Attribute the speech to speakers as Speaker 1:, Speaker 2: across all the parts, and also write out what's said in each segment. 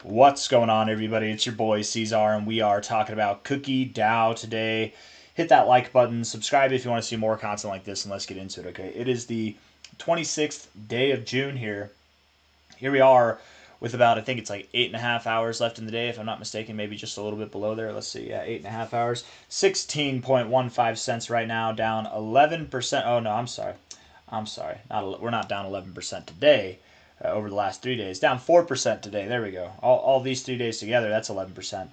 Speaker 1: What's going on, everybody? It's your boy C-Zar, and we are talking about Cookie DAO today. Hit that like button, subscribe if you want to see more content like this, and let's get into it, okay? It is the 26th day of June here. Here we are with about, I think it's like 8.5 hours left in the day, if I'm not mistaken, maybe just a little bit below there. Let's see, yeah, 8.5 hours. 16.15 cents right now, down 11%. Oh, no, I'm sorry. We're not down 11% today. Over the last 3 days, down 4% today. There we go. All these 3 days together, that's 11%.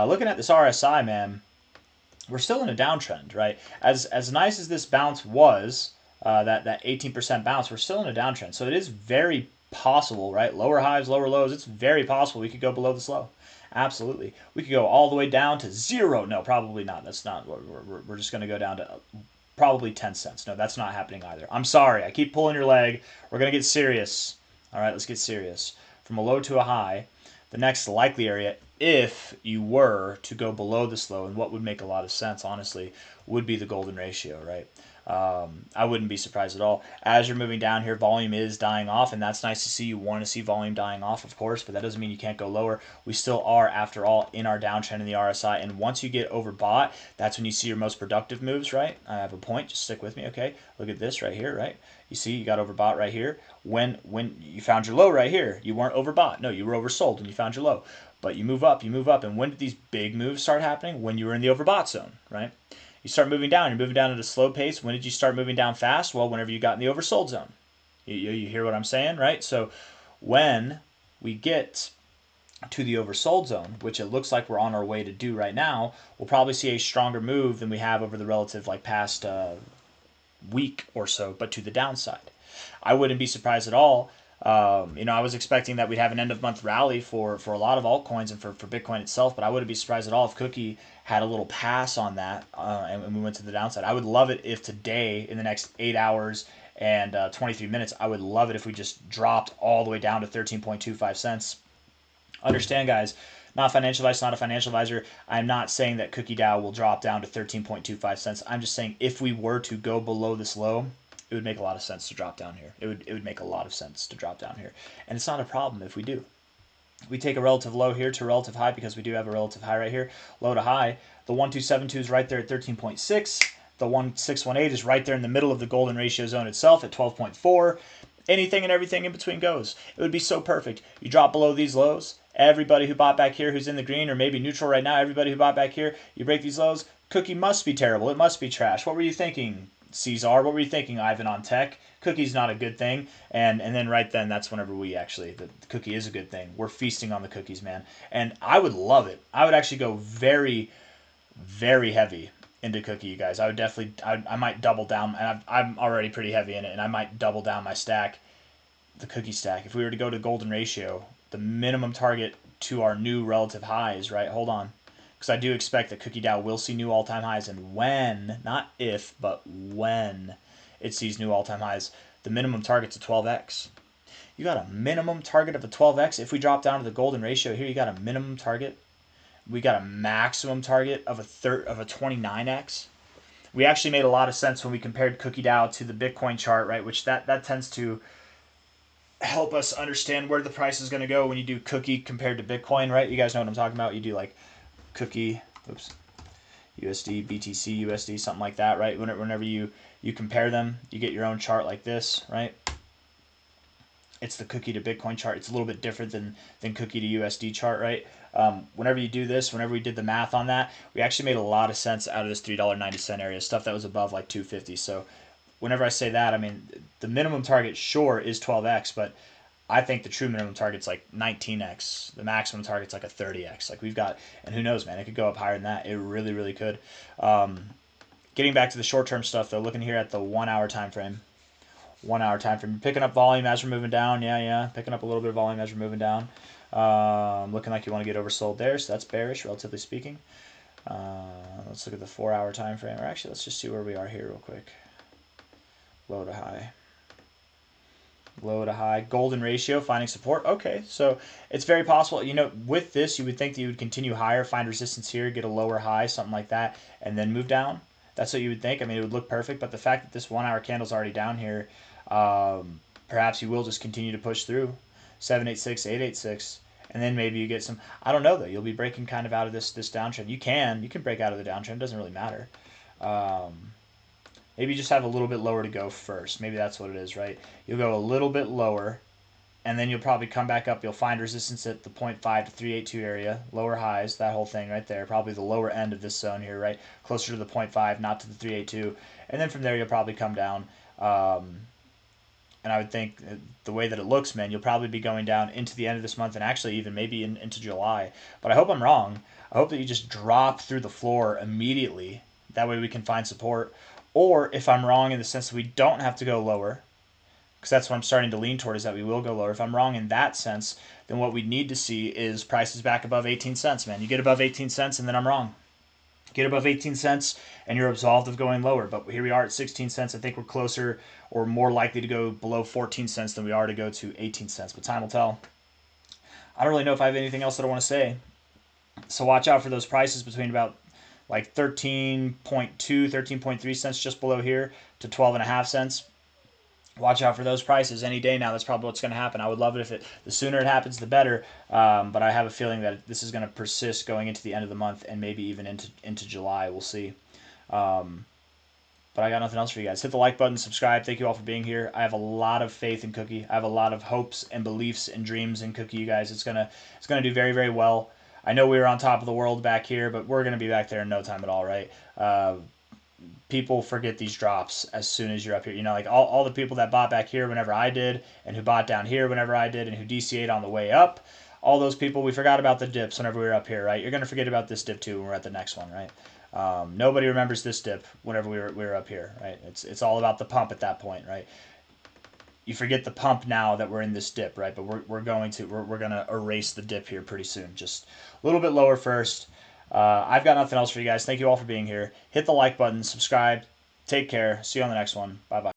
Speaker 1: Looking at this RSI, man, we're still in a downtrend, right? As nice as this bounce was, that 18% bounce, we're still in a downtrend. So it is very possible, right? Lower highs, lower lows. It's very possible we could go below this low. Absolutely. We could go all the way down to zero. No, probably not. That's not. We're just going to go down to probably 10 cents. No, that's not happening either. I'm sorry. I keep pulling your leg. We're going to get serious. All right, let's get serious. From a low to a high, the next likely area, if you were to go below this low, and what would make a lot of sense, honestly, would be the golden ratio, right? I wouldn't be surprised at all. As you're moving down here, volume is dying off, and that's nice to see. You want to see volume dying off, of course, but that doesn't mean you can't go lower. We still are, after all, in our downtrend in the RSI, and once you get overbought, that's when you see your most productive moves, right? I have a point. Just stick with me, okay? Look at this right here, right? You see, you got overbought right here. When you found your low right here, you weren't overbought. No, you were oversold when you found your low. But you move up, and when did these big moves start happening? When you were in the overbought zone, right? You start moving down. You're moving down at a slow pace. When did you start moving down fast? Well, whenever you got in the oversold zone. You hear what I'm saying, right? So when we get to the oversold zone, which it looks like we're on our way to do right now, we'll probably see a stronger move than we have over the relative past week or so, but to the downside. I wouldn't be surprised at all. I was expecting that we'd have an end of month rally for a lot of altcoins and for Bitcoin itself, but I wouldn't be surprised at all if Cookie had a little pass on that and we went to the downside. I would love it if today, in the next 8 hours and 23 minutes, I would love it if we just dropped all the way down to 13.25 cents. Understand, guys, not financial advice, not a financial advisor. I'm not saying that Cookie DAO will drop down to 13.25 cents. I'm just saying if we were to go below this low, it would make a lot of sense to drop down here. It would make a lot of sense to drop down here. And it's not a problem if we do. We take a relative low here to a relative high because we do have a relative high right here. Low to high. The 1272 is right there at 13.6. The 1618 is right there in the middle of the golden ratio zone itself at 12.4. Anything and everything in between goes. It would be so perfect. You drop below these lows. Everybody who bought back here who's in the green or maybe neutral right now, everybody who bought back here, you break these lows. Cookie must be terrible. It must be trash. What were you thinking, C-Zar? What were you thinking, Ivan on tech? Cookie's not a good thing. And then right then, that's whenever the cookie is a good thing. We're feasting on the cookies, man. And I would love it. I would actually go very, very heavy into cookie, you guys. I might double down, and I'm already pretty heavy in it, and I might double down my stack, the cookie stack. If we were to go to golden ratio, the minimum target to our new relative highs, right? Hold on. Because I do expect that Cookie DAO will see new all-time highs, and when, not if, but when it sees new all-time highs, the minimum target's a 12x. You got a minimum target of a 12x. If we drop down to the golden ratio here, you got a minimum target. We got a maximum target of a 29x. We actually made a lot of sense when we compared Cookie DAO to the Bitcoin chart, right? Which that tends to help us understand where the price is going to go when you do Cookie compared to Bitcoin, right? You guys know what I'm talking about. You do like Cookie, USD, BTC, USD, something like that, right? Whenever you compare them, you get your own chart like this, right? It's the Cookie to Bitcoin chart. It's a little bit different than Cookie to USD chart, right? Whenever you do this, whenever we did the math on that, we actually made a lot of sense out of this $3.90 area, stuff that was above like 250. So whenever I say that, I mean, the minimum target, sure, is 12x, but I think the true minimum target's like 19x. The maximum target's like a 30x. Like we've got, and who knows, man, it could go up higher than that. It really, really could. Getting back to the short-term stuff, though, looking here at the 1 hour time frame. 1 hour time frame. Picking up volume as we're moving down. Yeah. Picking up a little bit of volume as we're moving down. Looking like you want to get oversold there, so that's bearish, relatively speaking. Let's look at the 4 hour time frame. Or actually, let's just see where we are here real quick. Low to high. Low to high. Golden ratio, finding support. Okay, so it's very possible. With this, you would think that you would continue higher, find resistance here, get a lower high, something like that, and then move down. That's what you would think. I mean, it would look perfect, but the fact that this 1 hour candle's already down here, perhaps you will just continue to push through. 786, 886. and then maybe you get some. I don't know though. You'll be breaking kind of out of this downtrend. You can break out of the downtrend. It doesn't really matter. Maybe you just have a little bit lower to go first. Maybe that's what it is, right? You'll go a little bit lower, and then you'll probably come back up. You'll find resistance at the 0.5 to 382 area, lower highs, that whole thing right there. Probably the lower end of this zone here, right? Closer to the 0.5, not to the 382. And then from there, you'll probably come down. And I would think the way that it looks, man, you'll probably be going down into the end of this month and actually even maybe into July. But I hope I'm wrong. I hope that you just drop through the floor immediately. That way we can find support. Or if I'm wrong in the sense that we don't have to go lower, because that's what I'm starting to lean toward, is that we will go lower. If I'm wrong in that sense, then what we need to see is prices back above 18 cents, man. You get above 18 cents and then I'm wrong. Get above 18 cents and you're absolved of going lower. But here we are at 16 cents. I think we're closer or more likely to go below 14 cents than we are to go to 18 cents. But time will tell. I don't really know if I have anything else that I want to say. So watch out for those prices between about like 13.2, 13.3 cents just below here to 12.5 cents. Watch out for those prices any day now. That's probably what's going to happen. I would love it if the sooner it happens, the better. But I have a feeling that this is going to persist going into the end of the month and maybe even into July. We'll see. But I got nothing else for you guys. Hit the like button, subscribe. Thank you all for being here. I have a lot of faith in Cookie. I have a lot of hopes and beliefs and dreams in Cookie, you guys. It's gonna do very, very well. I know we were on top of the world back here, but we're gonna be back there in no time at all, right? People forget these drops as soon as you're up here. You know, like all the people that bought back here whenever I did, and who bought down here whenever I did, and who DCA'd on the way up. All those people, we forgot about the dips whenever we were up here, right? You're gonna forget about this dip too when we're at the next one, right? Nobody remembers this dip whenever we were up here, right? It's all about the pump at that point, right? You forget the pump now that we're in this dip, right? But we're gonna erase the dip here pretty soon. Just a little bit lower first. I've got nothing else for you guys. Thank you all for being here. Hit the like button, subscribe. Take care. See you on the next one. Bye bye.